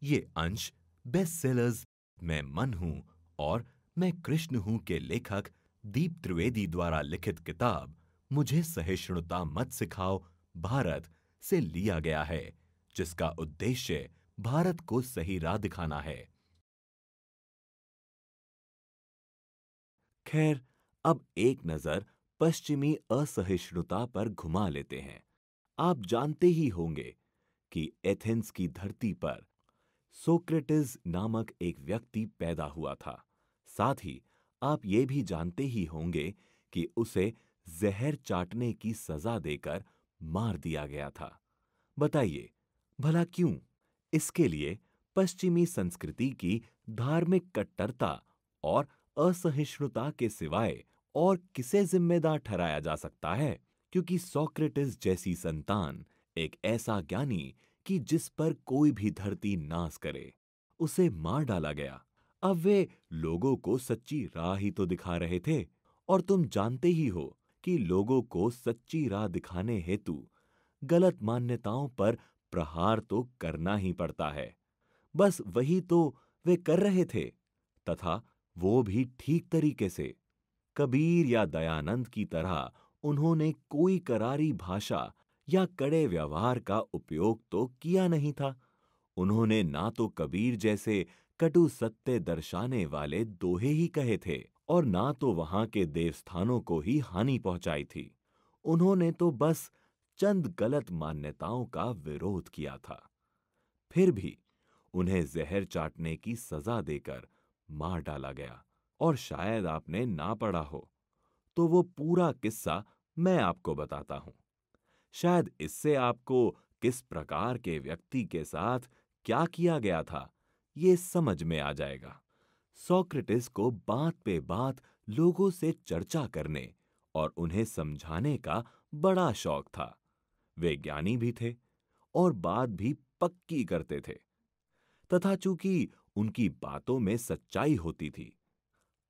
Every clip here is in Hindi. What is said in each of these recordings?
ये अंश बेस्ट सेलर्स मैं मन हूं और मैं कृष्ण हूं के लेखक दीप त्रिवेदी द्वारा लिखित किताब मुझे सहिष्णुता मत सिखाओ भारत से लिया गया है, जिसका उद्देश्य भारत को सही राह दिखाना है। खैर, अब एक नजर पश्चिमी असहिष्णुता पर घुमा लेते हैं। आप जानते ही होंगे कि एथेंस की धरती पर सोक्रेटिस नामक एक व्यक्ति पैदा हुआ था। साथ ही आप ये भी जानते ही होंगे कि उसे जहर चाटने की सजा देकर मार दिया गया था। बताइए, भला क्यों? इसके लिए पश्चिमी संस्कृति की धार्मिक कट्टरता और असहिष्णुता के सिवाय और किसे जिम्मेदार ठहराया जा सकता है? क्योंकि सोक्रेटिस जैसी संतान एक ऐसा ज्ञानी कि जिस पर कोई भी धरती नाज करे, उसे मार डाला गया। अब वे लोगों को सच्ची राह ही तो दिखा रहे थे, और तुम जानते ही हो कि लोगों को सच्ची राह दिखाने हेतु गलत मान्यताओं पर प्रहार तो करना ही पड़ता है। बस वही तो वे कर रहे थे, तथा वो भी ठीक तरीके से। कबीर या दयानंद की तरह उन्होंने कोई करारी भाषा या कड़े व्यवहार का उपयोग तो किया नहीं था। उन्होंने ना तो कबीर जैसे कटु सत्य दर्शाने वाले दोहे ही कहे थे, और ना तो वहां के देवस्थानों को ही हानि पहुंचाई थी। उन्होंने तो बस चंद गलत मान्यताओं का विरोध किया था। फिर भी उन्हें जहर चाटने की सजा देकर मार डाला गया। और शायद आपने ना पढ़ा हो, तो वो पूरा किस्सा मैं आपको बताता हूं। शायद इससे आपको किस प्रकार के व्यक्ति के साथ क्या किया गया था, ये समझ में आ जाएगा। सोक्रेटिस को बात पे बात लोगों से चर्चा करने और उन्हें समझाने का बड़ा शौक था। वे ज्ञानी भी थे और बात भी पक्की करते थे, तथा चूंकि उनकी बातों में सच्चाई होती थी,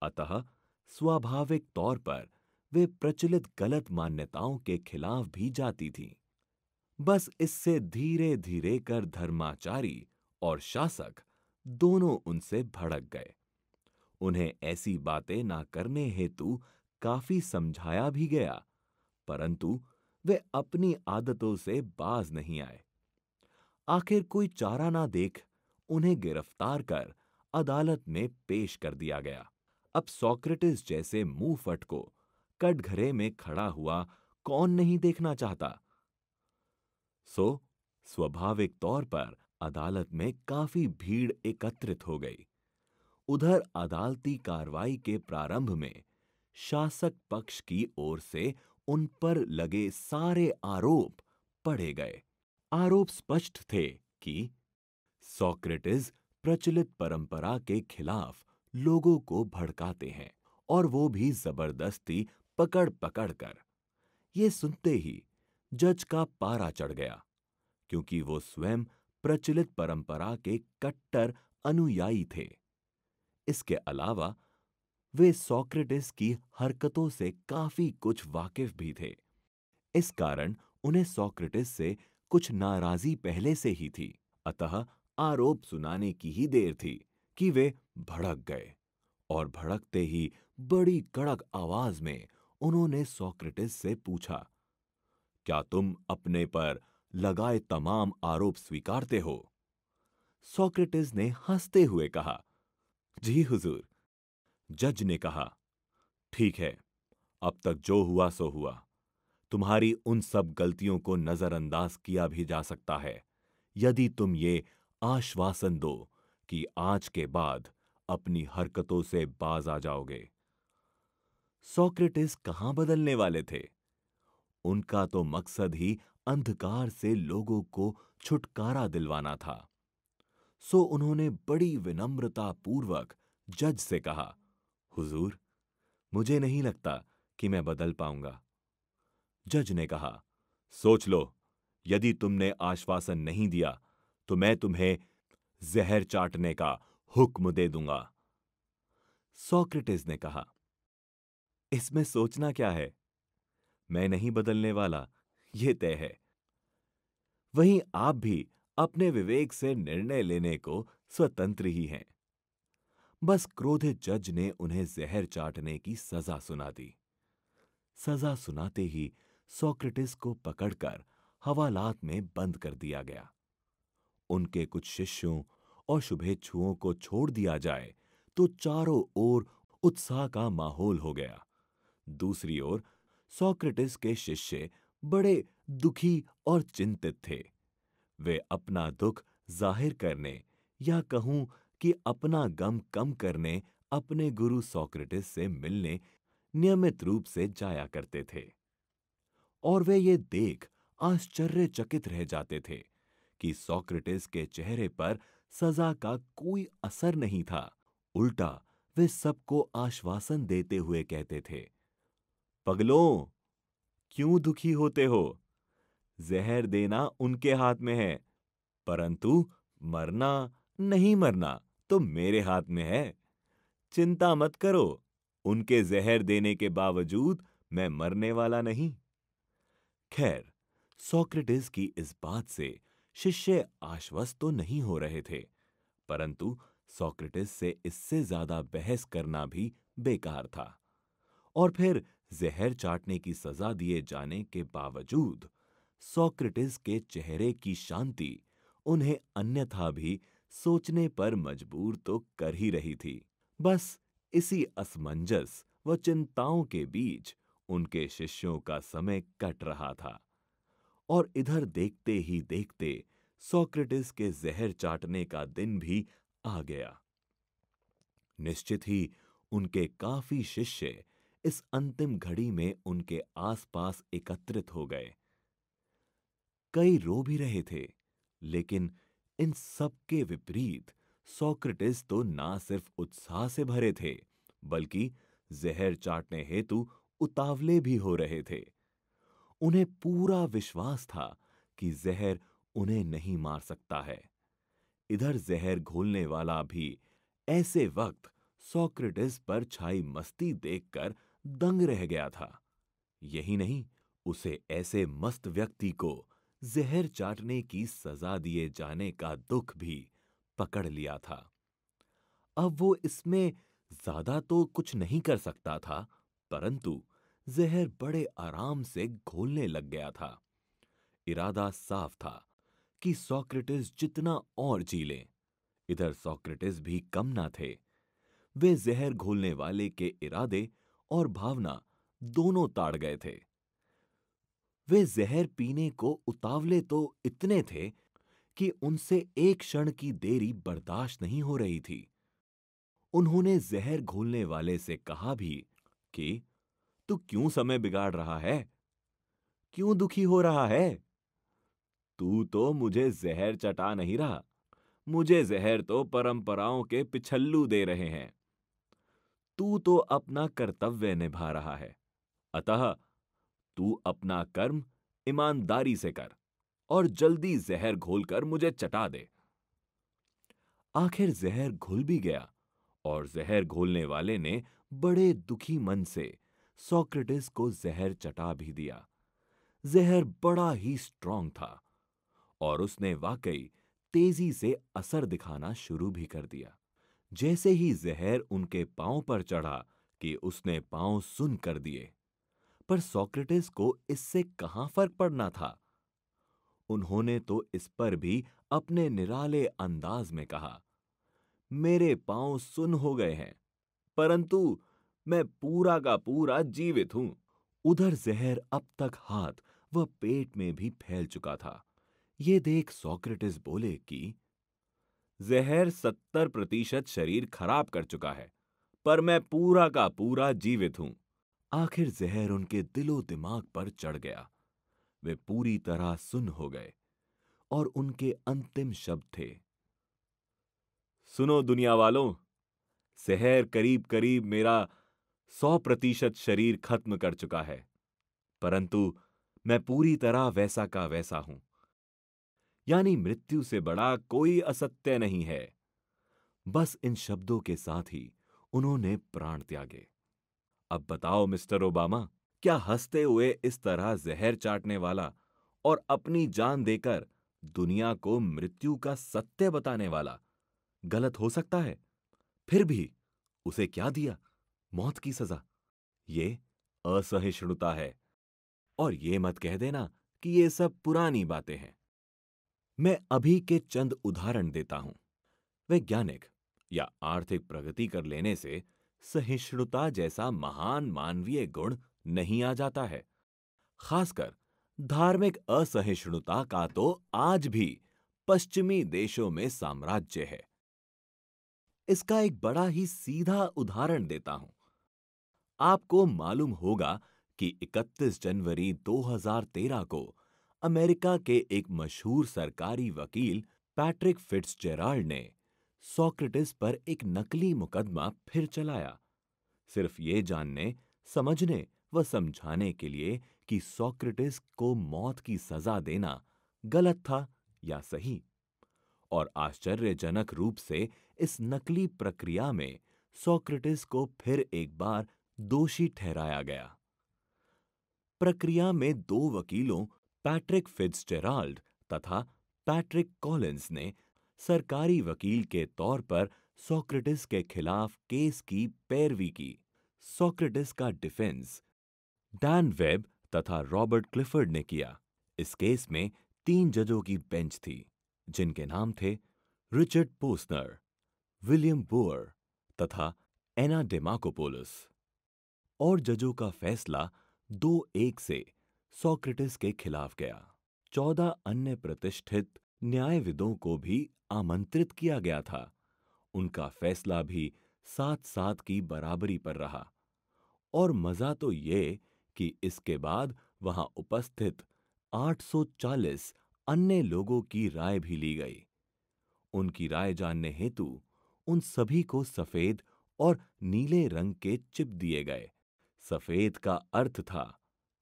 अतः स्वाभाविक तौर पर वे प्रचलित गलत मान्यताओं के खिलाफ भी जाती थीं। बस इससे धीरे धीरे कर धर्माचारी और शासक दोनों उनसे भड़क गए। उन्हें ऐसी बातें ना करने हेतु काफी समझाया भी गया, परंतु वे अपनी आदतों से बाज नहीं आए। आखिर कोई चारा ना देख उन्हें गिरफ्तार कर अदालत में पेश कर दिया गया। अब सोक्रेटिस जैसे मुंहफट को कटघरे में खड़ा हुआ कौन नहीं देखना चाहता। सो स्वाभाविक तौर पर अदालत में काफी भीड़ एकत्रित हो गई। उधर अदालती कार्रवाई के प्रारंभ में शासक पक्ष की ओर से उन पर लगे सारे आरोप पढ़े गए। आरोप स्पष्ट थे कि सोक्रेटिस प्रचलित परंपरा के खिलाफ लोगों को भड़काते हैं, और वो भी जबरदस्ती पकड़ पकड़ कर। ये सुनते ही जज का पारा चढ़ गया, क्योंकि वो स्वयं प्रचलित परंपरा के कट्टर अनुयायी थे। इसके अलावा वे सोक्रेटिस की हरकतों से काफी कुछ वाकिफ भी थे। इस कारण उन्हें सोक्रेटिस से कुछ नाराजी पहले से ही थी। अतः आरोप सुनाने की ही देर थी कि वे भड़क गए, और भड़कते ही बड़ी कड़क आवाज में उन्होंने सोक्रेटिस से पूछा, क्या तुम अपने पर लगाए तमाम आरोप स्वीकारते हो? सोक्रेटिस ने हंसते हुए कहा, जी हुजूर। जज ने कहा, ठीक है, अब तक जो हुआ सो हुआ। तुम्हारी उन सब गलतियों को नजरअंदाज किया भी जा सकता है, यदि तुम ये आश्वासन दो कि आज के बाद अपनी हरकतों से बाज आ जाओगे। सोक्रेटिस कहां बदलने वाले थे? उनका तो मकसद ही अंधकार से लोगों को छुटकारा दिलवाना था। सो उन्होंने बड़ी विनम्रता पूर्वक जज से कहा, हुजूर, मुझे नहीं लगता कि मैं बदल पाऊंगा। जज ने कहा, सोच लो, यदि तुमने आश्वासन नहीं दिया तो मैं तुम्हें जहर चाटने का हुक्म दे दूंगा। सोक्रेटिस ने कहा, इसमें सोचना क्या है? मैं नहीं बदलने वाला, यह तय है। वहीं आप भी अपने विवेक से निर्णय लेने को स्वतंत्र ही हैं। बस क्रोधित जज ने उन्हें जहर चाटने की सजा सुना दी। सजा सुनाते ही सोक्रेटिस को पकड़कर हवालात में बंद कर दिया गया। उनके कुछ शिष्यों और शुभेच्छुओं को छोड़ दिया जाए तो चारों ओर उत्साह का माहौल हो गया। दूसरी ओर सोक्रेटिस के शिष्य बड़े दुखी और चिंतित थे। वे अपना दुख जाहिर करने या कहूं कि अपना गम कम करने अपने गुरु सोक्रेटिस से मिलने नियमित रूप से जाया करते थे। और वे ये देख आश्चर्यचकित रह जाते थे कि सोक्रेटिस के चेहरे पर सजा का कोई असर नहीं था। उल्टा वे सबको आश्वासन देते हुए कहते थे, पगलों, क्यों दुखी होते हो? जहर देना उनके हाथ में है, परंतु मरना नहीं मरना तो मेरे हाथ में है। चिंता मत करो, उनके जहर देने के बावजूद मैं मरने वाला नहीं। खैर, सोक्रेटिस की इस बात से शिष्य आश्वस्त तो नहीं हो रहे थे, परंतु सोक्रेटिस से इससे ज्यादा बहस करना भी बेकार था। और फिर जहर चाटने की सजा दिए जाने के बावजूद सोक्रेटिस के चेहरे की शांति उन्हें अन्यथा भी सोचने पर मजबूर तो कर ही रही थी। बस इसी असमंजस व चिंताओं के बीच उनके शिष्यों का समय कट रहा था। और इधर देखते ही देखते सोक्रेटिस के जहर चाटने का दिन भी आ गया। निश्चित ही उनके काफी शिष्य इस अंतिम घड़ी में उनके आसपास एकत्रित हो गए। कई रो भी रहे थे, लेकिन इन सब के विपरीत सोक्रेटिस तो ना सिर्फ उत्साह से भरे थे, बल्कि जहर चाटने हेतु उतावले भी हो रहे थे। उन्हें पूरा विश्वास था कि जहर उन्हें नहीं मार सकता है। इधर जहर घोलने वाला भी ऐसे वक्त सोक्रेटिस पर छाई मस्ती देखकर दंग रह गया था। यही नहीं, उसे ऐसे मस्त व्यक्ति को जहर चाटने की सजा दिए जाने का दुख भी पकड़ लिया था। अब वो इसमें ज्यादा तो कुछ नहीं कर सकता था, परंतु जहर बड़े आराम से घोलने लग गया था। इरादा साफ था कि सोक्रेटिस जितना और जी ले। इधर सोक्रेटिस भी कम ना थे। वे जहर घोलने वाले के इरादे और भावना दोनों ताड़ गए थे। वे जहर पीने को उतावले तो इतने थे कि उनसे एक क्षण की देरी बर्दाश्त नहीं हो रही थी। उन्होंने जहर घोलने वाले से कहा भी कि तू क्यों समय बिगाड़ रहा है? क्यों दुखी हो रहा है? तू तो मुझे जहर चटा नहीं रहा, मुझे जहर तो परंपराओं के पिछल्लू दे रहे हैं। तू तो अपना कर्तव्य निभा रहा है, अतः तू अपना कर्म ईमानदारी से कर और जल्दी जहर घोलकर मुझे चटा दे। आखिर जहर घुल भी गया और जहर घोलने वाले ने बड़े दुखी मन से सोक्रेटिस को जहर चटा भी दिया। जहर बड़ा ही स्ट्रांग था और उसने वाकई तेजी से असर दिखाना शुरू भी कर दिया। जैसे ही जहर उनके पांव पर चढ़ा कि उसने पांव सुन्न कर दिए। पर सोक्रेटिस को इससे कहां फर्क पड़ना था। उन्होंने तो इस पर भी अपने निराले अंदाज में कहा, मेरे पांव सुन्न हो गए हैं, परंतु मैं पूरा का पूरा जीवित हूं। उधर जहर अब तक हाथ व पेट में भी फैल चुका था। ये देख सोक्रेटिस बोले कि जहर 70% शरीर खराब कर चुका है, पर मैं पूरा का पूरा जीवित हूं। आखिर जहर उनके दिलो दिमाग पर चढ़ गया। वे पूरी तरह सुन्न हो गए और उनके अंतिम शब्द थे, सुनो दुनिया वालों, जहर करीब करीब मेरा 100% शरीर खत्म कर चुका है, परंतु मैं पूरी तरह वैसा का वैसा हूं। यानी मृत्यु से बड़ा कोई असत्य नहीं है। बस इन शब्दों के साथ ही उन्होंने प्राण त्यागे। अब बताओ मिस्टर ओबामा, क्या हंसते हुए इस तरह जहर चाटने वाला और अपनी जान देकर दुनिया को मृत्यु का सत्य बताने वाला गलत हो सकता है, फिर भी उसे क्या दिया? मौत की सजा। ये असहिष्णुता है। और ये मत कह देना कि ये सब पुरानी बातें हैं। मैं अभी के चंद उदाहरण देता हूं। वैज्ञानिक या आर्थिक प्रगति कर लेने से सहिष्णुता जैसा महान मानवीय गुण नहीं आ जाता है। खासकर धार्मिक असहिष्णुता का तो आज भी पश्चिमी देशों में साम्राज्य है। इसका एक बड़ा ही सीधा उदाहरण देता हूं। आपको मालूम होगा कि 31 जनवरी 2013 को अमेरिका के एक मशहूर सरकारी वकील पैट्रिक फिट्जजेराल्ड ने सोक्रेटिस पर एक नकली मुकदमा फिर चलाया, सिर्फ ये जानने, समझने व समझाने के लिए कि सोक्रेटिस को मौत की सजा देना गलत था या सही। और आश्चर्यजनक रूप से इस नकली प्रक्रिया में सोक्रेटिस को फिर एक बार दोषी ठहराया गया। प्रक्रिया में दो वकीलों पैट्रिक फिट्जजेराल्ड तथा पैट्रिक कॉलिंस ने सरकारी वकील के तौर पर सोक्रेटिस के खिलाफ केस की पैरवी की। सोक्रेटिस का डिफेंस डैन वेब तथा रॉबर्ट क्लिफर्ड ने किया। इस केस में 3 जजों की बेंच थी, जिनके नाम थे रिचर्ड पोस्नर, विलियम बोअर तथा एना डेमाकोपोलिस। और जजों का फैसला 2-1 से सोक्रेटिस के खिलाफ गया। 14 अन्य प्रतिष्ठित न्यायविदों को भी आमंत्रित किया गया था। उनका फैसला भी 7-7 की बराबरी पर रहा। और मजा तो ये कि इसके बाद वहां उपस्थित 840 अन्य लोगों की राय भी ली गई। उनकी राय जानने हेतु उन सभी को सफेद और नीले रंग के चिप दिए गए। सफेद का अर्थ था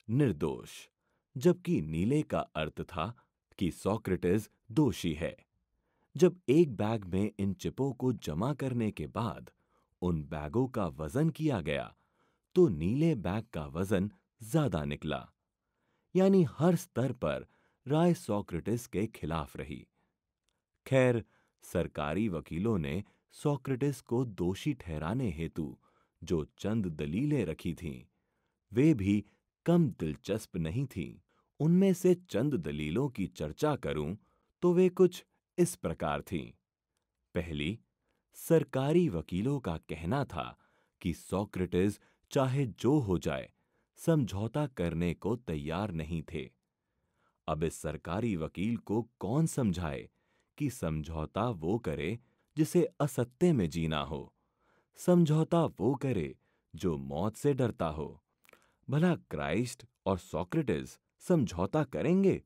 निर्दोष, जबकि नीले का अर्थ था कि सोक्रेटिस दोषी है। जब एक बैग में इन चिपों को जमा करने के बाद उन बैगों का वजन किया गया, तो नीले बैग का वजन ज्यादा निकला। यानी हर स्तर पर राय सोक्रेटिस के खिलाफ रही। खैर, सरकारी वकीलों ने सोक्रेटिस को दोषी ठहराने हेतु जो चंद दलीलें रखी थीं, वे भी कम दिलचस्प नहीं थीं। उनमें से चंद दलीलों की चर्चा करूं तो वे कुछ इस प्रकार थीं। पहली, सरकारी वकीलों का कहना था कि सोक्रेटिस चाहे जो हो जाए, समझौता करने को तैयार नहीं थे। अब इस सरकारी वकील को कौन समझाए कि समझौता वो करे जिसे असत्य में जीना हो, समझौता वो करे जो मौत से डरता हो। भला क्राइस्ट और सोक्रेटिस समझौता करेंगे?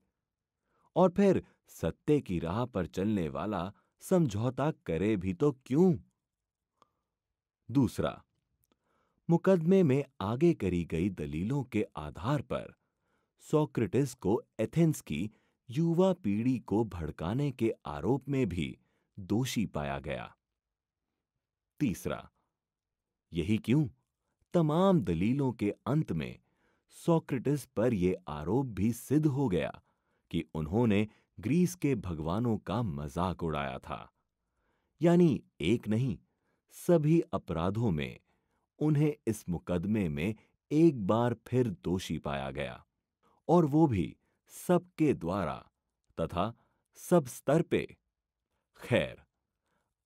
और फिर सत्य की राह पर चलने वाला समझौता करे भी तो क्यों? दूसरा, मुकदमे में आगे करी गई दलीलों के आधार पर सोक्रेटिस को एथेंस की युवा पीढ़ी को भड़काने के आरोप में भी दोषी पाया गया। तीसरा, यही क्यों तमाम दलीलों के अंत में सोक्रेटिस पर यह आरोप भी सिद्ध हो गया कि उन्होंने ग्रीस के भगवानों का मजाक उड़ाया था। यानी एक नहीं, सभी अपराधों में उन्हें इस मुकदमे में एक बार फिर दोषी पाया गया, और वो भी सबके द्वारा तथा सब स्तर पे। खैर,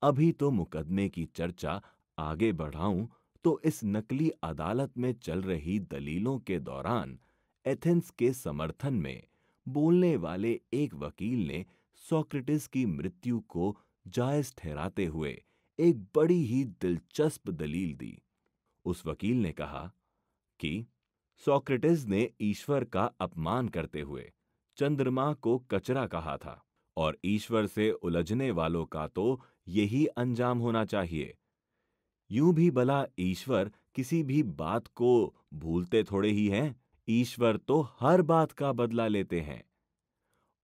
अभी तो मुकदमे की चर्चा आगे बढ़ाऊं तो इस नकली अदालत में चल रही दलीलों के दौरान एथेंस के समर्थन में बोलने वाले एक वकील ने सोक्रेटिस की मृत्यु को जायज ठहराते हुए एक बड़ी ही दिलचस्प दलील दी। उस वकील ने कहा कि सोक्रेटिस ने ईश्वर का अपमान करते हुए चंद्रमा को कचरा कहा था, और ईश्वर से उलझने वालों का तो यही अंजाम होना चाहिए। यूं भी भला ईश्वर किसी भी बात को भूलते थोड़े ही हैं। ईश्वर तो हर बात का बदला लेते हैं।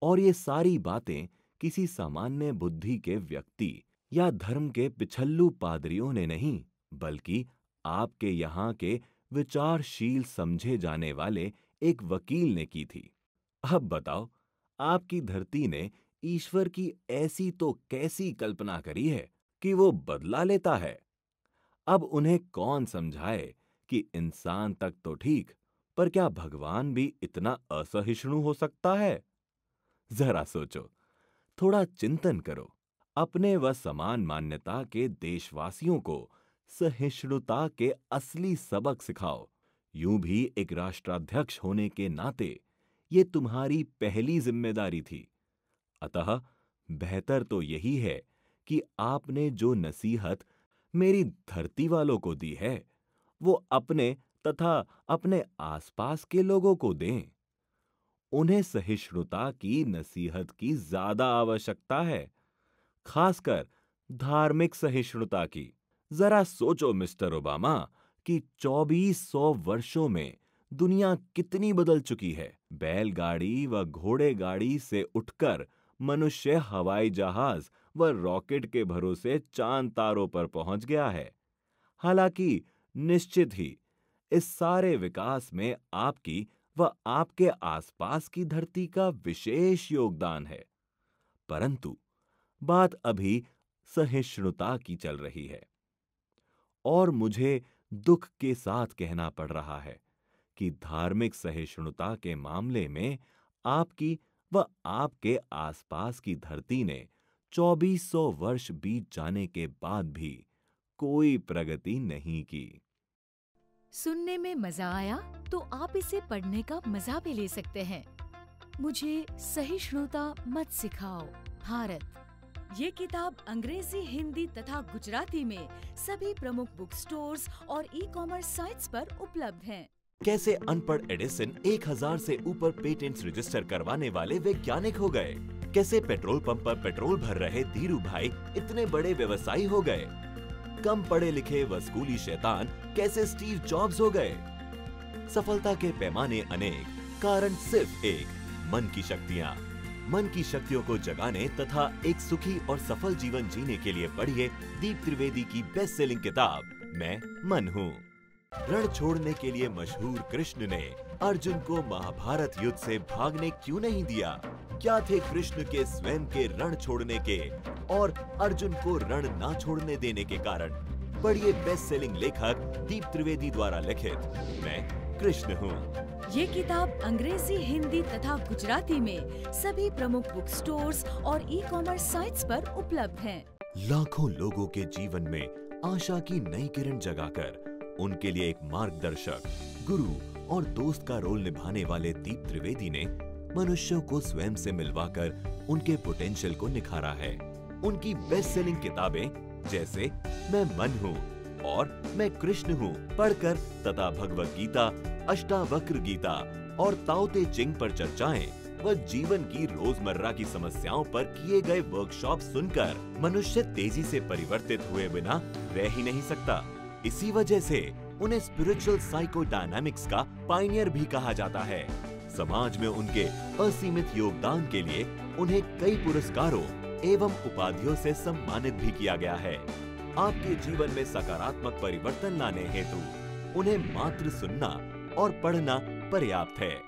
और ये सारी बातें किसी सामान्य बुद्धि के व्यक्ति या धर्म के पिछल्लू पादरियों ने नहीं, बल्कि आपके यहाँ के विचारशील समझे जाने वाले एक वकील ने की थी। अब बताओ, आपकी धरती ने ईश्वर की ऐसी तो कैसी कल्पना करी है कि वो बदला लेता है। अब उन्हें कौन समझाए कि इंसान तक तो ठीक, पर क्या भगवान भी इतना असहिष्णु हो सकता है? जरा सोचो, थोड़ा चिंतन करो। अपने व समान मान्यता के देशवासियों को सहिष्णुता के असली सबक सिखाओ। यूं भी एक राष्ट्राध्यक्ष होने के नाते ये तुम्हारी पहली जिम्मेदारी थी। अतः बेहतर तो यही है कि आपने जो नसीहत मेरी धरती वालों को दी है, वो अपने तथा अपने आसपास के लोगों को दें। उन्हें सहिष्णुता की नसीहत की ज्यादा आवश्यकता है, खासकर धार्मिक सहिष्णुता की। जरा सोचो मिस्टर ओबामा कि 2400 वर्षों में दुनिया कितनी बदल चुकी है। बैलगाड़ी व घोड़े गाड़ी से उठकर मनुष्य हवाई जहाज व रॉकेट के भरोसे चांद तारों पर पहुंच गया है। हालांकि निश्चित ही इस सारे विकास में आपकी व आपके आसपास की धरती का विशेष योगदान है, परंतु बात अभी सहिष्णुता की चल रही है। और मुझे दुख के साथ कहना पड़ रहा है कि धार्मिक सहिष्णुता के मामले में आपकी व आपके आसपास की धरती ने 2400 वर्ष बीत जाने के बाद भी कोई प्रगति नहीं की। सुनने में मजा आया तो आप इसे पढ़ने का मजा भी ले सकते हैं। मुझे सहिष्णुता मत सिखाओ, भारत। ये किताब अंग्रेजी, हिंदी तथा गुजराती में सभी प्रमुख बुक स्टोर्स और ई-कॉमर्स साइट्स पर उपलब्ध है। कैसे अनपढ़ एडिसन 1000 से ऊपर पेटेंट्स रजिस्टर करवाने वाले वैज्ञानिक हो गए? कैसे पेट्रोल पंप पर पेट्रोल भर रहे धीरू भाई इतने बड़े व्यवसायी हो गए? कम पढ़े लिखे व स्कूली शैतान कैसे स्टीव जॉब्स हो गए? सफलता के पैमाने अनेक, कारण सिर्फ एक, मन की शक्तियाँ। मन की शक्तियों को जगाने तथा एक सुखी और सफल जीवन जीने के लिए पढ़िए दीप त्रिवेदी की बेस्ट सेलिंग किताब मैं मन हूँ। रण छोड़ने के लिए मशहूर कृष्ण ने अर्जुन को महाभारत युद्ध से भागने क्यों नहीं दिया? क्या थे कृष्ण के स्वयं के रण छोड़ने के और अर्जुन को रण ना छोड़ने देने के कारण? पढ़िए बेस्ट सेलिंग लेखक दीप त्रिवेदी द्वारा लिखित मैं कृष्ण हूँ। ये किताब अंग्रेजी, हिंदी तथा गुजराती में सभी प्रमुख बुक स्टोर्स और ई-कॉमर्स साइट्स पर उपलब्ध है। लाखों लोगों के जीवन में आशा की नई किरण जगाकर उनके लिए एक मार्गदर्शक, गुरु और दोस्त का रोल निभाने वाले दीप त्रिवेदी ने मनुष्यों को स्वयं से मिलवाकर उनके पोटेंशियल को निखारा है। उनकी बेस्ट सेलिंग किताबें जैसे मैं मन हूँ और मैं कृष्ण हूँ पढ़कर तथा भगवत गीता, अष्टावक्र गीता और ताओ ते चिंग पर चर्चाएं व जीवन की रोजमर्रा की समस्याओं पर किए गए वर्कशॉप सुनकर मनुष्य तेजी से परिवर्तित हुए बिना रह ही नहीं सकता। इसी वजह से उन्हें स्पिरिचुअल साइकोडायनामिक्स का पायनियर भी कहा जाता है। समाज में उनके असीमित योगदान के लिए उन्हें कई पुरस्कारों एवं उपाधियों से सम्मानित भी किया गया है। आपके जीवन में सकारात्मक परिवर्तन लाने हेतु उन्हें मात्र सुनना और पढ़ना पर्याप्त है।